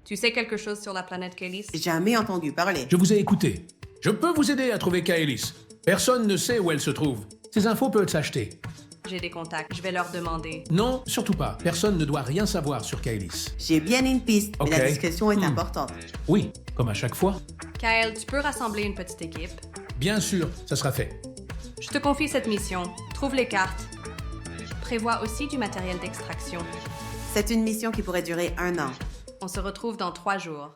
Tu sais quelque chose sur la planète Kaelis? Jamais entendu parler. Je vous ai écouté. Je peux vous aider à trouver Kaelis. Personne ne sait où elle se trouve. Ces infos peuvent s'acheter. J'ai des contacts, je vais leur demander. Non, surtout pas. Personne ne doit rien savoir sur Kaelis. J'ai bien une piste, mais la Ok. discussion est importante. Oui, comme à chaque fois. Kyle, tu peux rassembler une petite équipe? Bien sûr, ça sera fait. Je te confie cette mission. Trouve les cartes. Prévois aussi du matériel d'extraction. C'est une mission qui pourrait durer 1 an. On se retrouve dans 3 jours.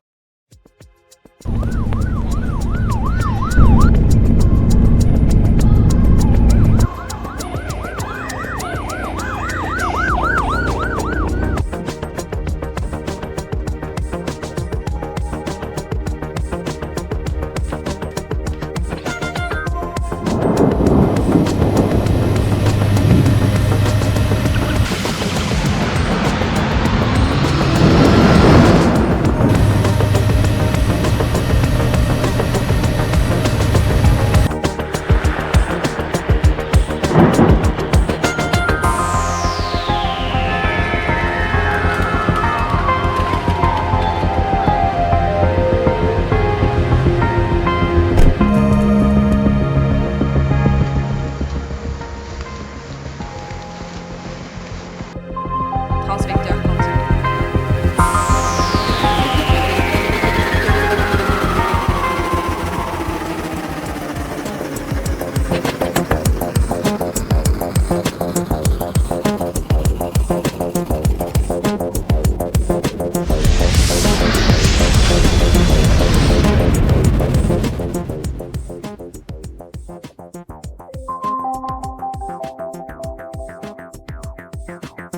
Transvecteur continu.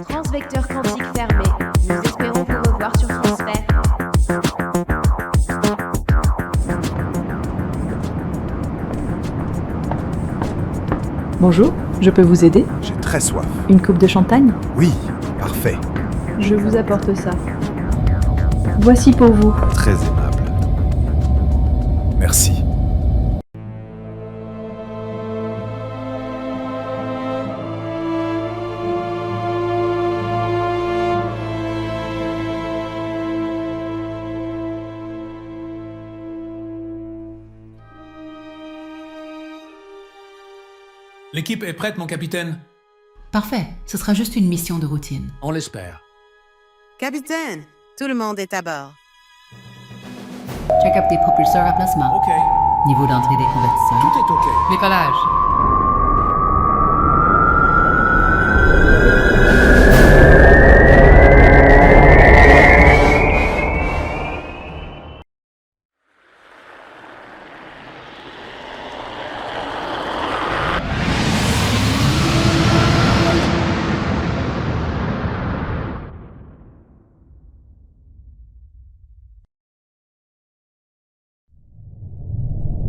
Transvecteur quantique fermé. Nous espérons vous revoir sur transfert. Bonjour, je peux vous aider? J'ai très soif. Une coupe de champagne? Oui, parfait. Je vous apporte ça. Voici pour vous. Très aimable. Merci. L'équipe est prête, mon capitaine? Parfait, ce sera juste une mission de routine. On l'espère. Capitaine, tout le monde est à bord. Check-up des propulseurs à plasma. Ok. Niveau d'entrée des convertisseurs. Tout est ok. Décollage.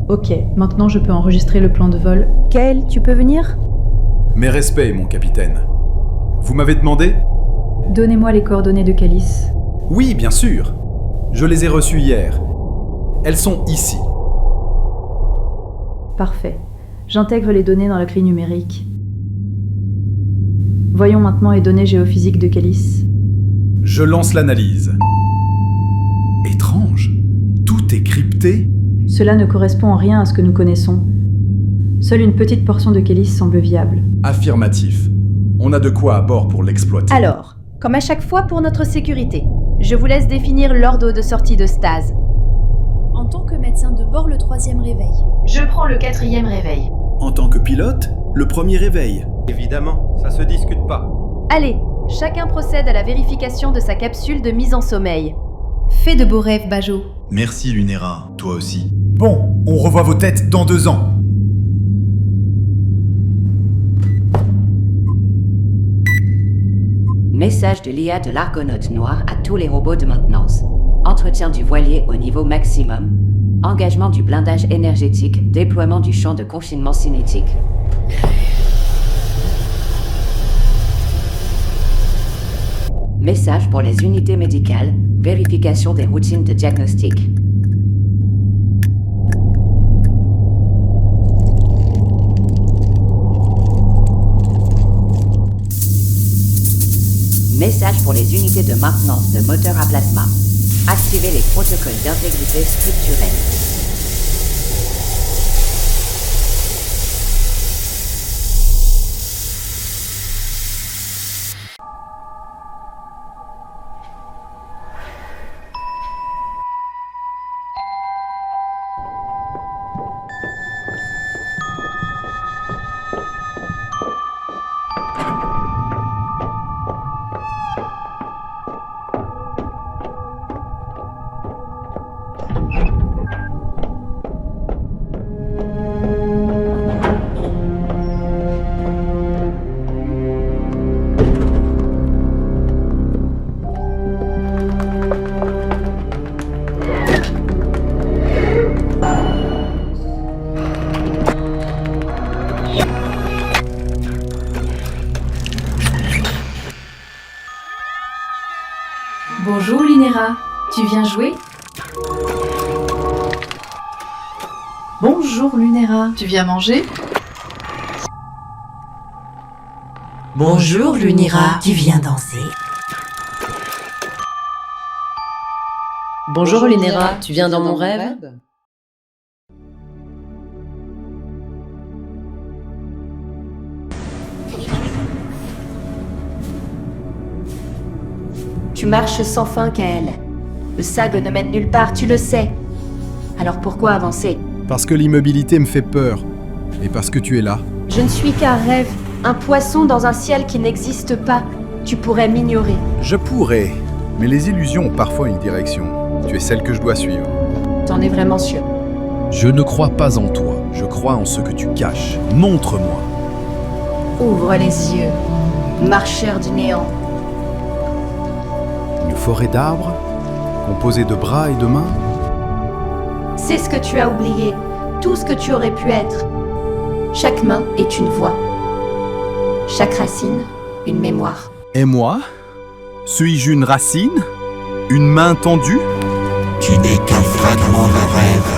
Ok, maintenant je peux enregistrer le plan de vol. Kael, tu peux venir? Mes respects, mon capitaine. Vous m'avez demandé? Donnez-moi les coordonnées de Kaelis. Oui, bien sûr. Je les ai reçues hier. Elles sont ici. Parfait. J'intègre les données dans la clé numérique. Voyons maintenant les données géophysiques de Kaelis. Je lance l'analyse. Étrange. Tout est crypté. Cela ne correspond en rien à ce que nous connaissons. Seule une petite portion de Kaelis semble viable. Affirmatif. On a de quoi à bord pour l'exploiter. Alors, comme à chaque fois pour notre sécurité, je vous laisse définir l'ordre de sortie de stase. En tant que médecin de bord, le 3e réveil. Je prends le 4e réveil. En tant que pilote, le premier réveil. Évidemment, ça se discute pas. Allez, chacun procède à la vérification de sa capsule de mise en sommeil. Fais de beaux rêves, Bajo. Merci Lunera, toi aussi. Bon, on revoit vos têtes dans 2 ans. Message de l'IA de l'Argonaute Noir à tous les robots de maintenance. Entretien du voilier au niveau maximum. Engagement du blindage énergétique. Déploiement du champ de confinement cinétique. Message pour les unités médicales. Vérification des routines de diagnostic. Message pour les unités de maintenance de moteurs à plasma. Activez les protocoles d'intégrité structurelle. Bonjour Lunera, tu viens jouer? Bonjour Lunera, tu viens manger? Bonjour Lunera, tu viens danser? Bonjour Lunera, tu viens dans mon rêve? Tu marches sans fin, Kael. Le SAG ne mène nulle part, tu le sais. Alors pourquoi avancer? Parce que l'immobilité me fait peur. Et parce que tu es là. Je ne suis qu'un rêve, un poisson dans un ciel qui n'existe pas. Tu pourrais m'ignorer. Je pourrais, mais les illusions ont parfois une direction. Tu es celle que je dois suivre. T'en es vraiment sûr? Je ne crois pas en toi, je crois en ce que tu caches. Montre-moi. Ouvre les yeux, marcheur du néant. Une forêt d'arbres, composée de bras et de mains. C'est ce que tu as oublié, tout ce que tu aurais pu être. Chaque main est une voix. Chaque racine, une mémoire. Et moi? Suis-je une racine? Une main tendue? Tu n'es qu'un fragment de rêve,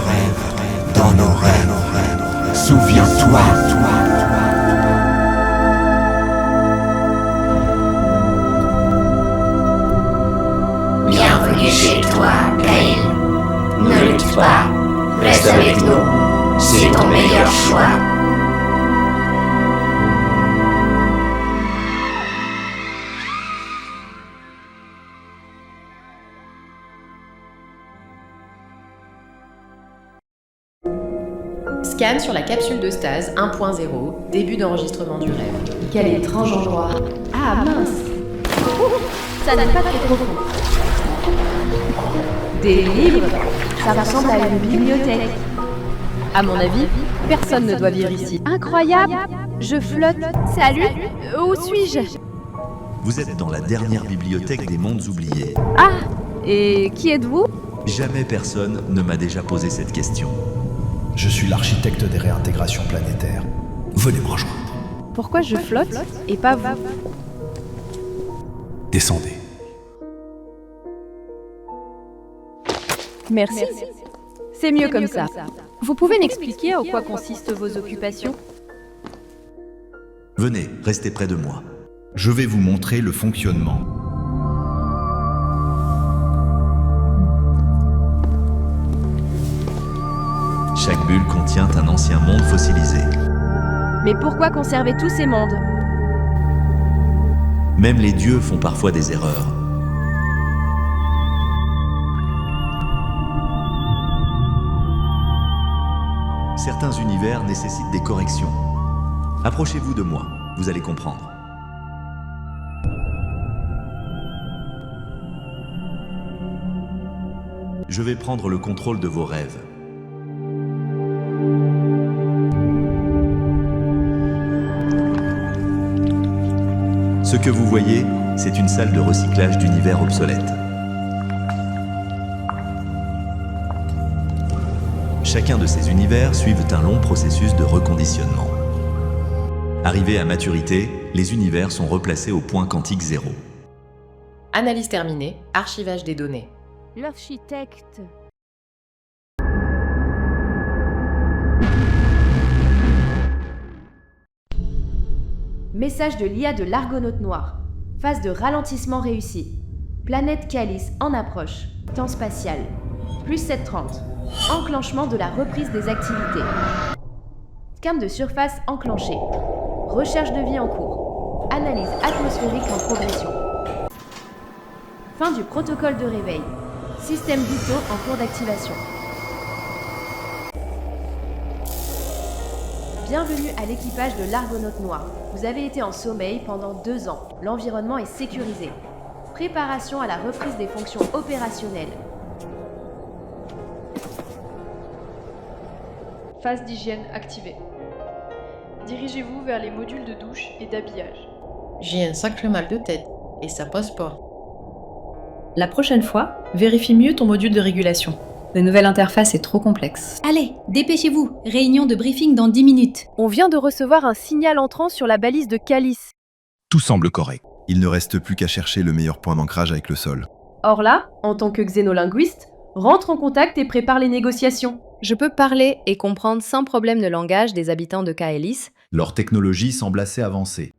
dans nos rêves. Souviens-toi, Bienvenue chez toi, Kael. Ne lutte pas, reste avec nous. C'est ton meilleur choix. Scan sur la capsule de stase 1.0, début d'enregistrement du rêve. Quel étrange endroit. Ah mince. Ça n'est pas très profond. Des livres? Ça ressemble à une bibliothèque. À mon avis, personne ne doit vivre ici. Incroyable! Je flotte. Salut! Où suis-je? Vous êtes dans la dernière bibliothèque des mondes oubliés. Ah! Et qui êtes-vous? Jamais personne ne m'a déjà posé cette question. Je suis l'architecte des réintégrations planétaires. Venez me rejoindre. Pourquoi je flotte et pas vous? Descendez. Merci. C'est mieux comme ça. Vous pouvez m'expliquer en quoi consistent vos occupations? Venez, restez près de moi. Je vais vous montrer le fonctionnement. Chaque bulle contient un ancien monde fossilisé. Mais pourquoi conserver tous ces mondes? Même les dieux font parfois des erreurs. Certains univers nécessitent des corrections. Approchez-vous de moi, vous allez comprendre. Je vais prendre le contrôle de vos rêves. Ce que vous voyez, c'est une salle de recyclage d'univers obsolètes. Chacun de ces univers suivent un long processus de reconditionnement. Arrivés à maturité, les univers sont replacés au point quantique 0. Analyse terminée, archivage des données. L'architecte. Message de l'IA de l'Argonaute Noir. Phase de ralentissement réussie. Planète Kaelis en approche. Temps spatial. Plus 7:30. Enclenchement de la reprise des activités. Scan de surface enclenché. Recherche de vie en cours. Analyse atmosphérique en progression. Fin du protocole de réveil. Système vitaux en cours d'activation. Bienvenue à l'équipage de l'Argonaute Noir. Vous avez été en sommeil pendant 2 ans. L'environnement est sécurisé. Préparation à la reprise des fonctions opérationnelles. Phase d'hygiène activée. Dirigez-vous vers les modules de douche et d'habillage. J'ai un sacré mal de tête, et ça passe pas. La prochaine fois, vérifie mieux ton module de régulation. La nouvelle interface est trop complexe. Allez, dépêchez-vous. Réunion de briefing dans 10 minutes. On vient de recevoir un signal entrant sur la balise de Kaelis. Tout semble correct. Il ne reste plus qu'à chercher le meilleur point d'ancrage avec le sol. Or là, en tant que xénolinguiste, rentre en contact et prépare les négociations. Je peux parler et comprendre sans problème le langage des habitants de Kaelis. Leur technologie semble assez avancée.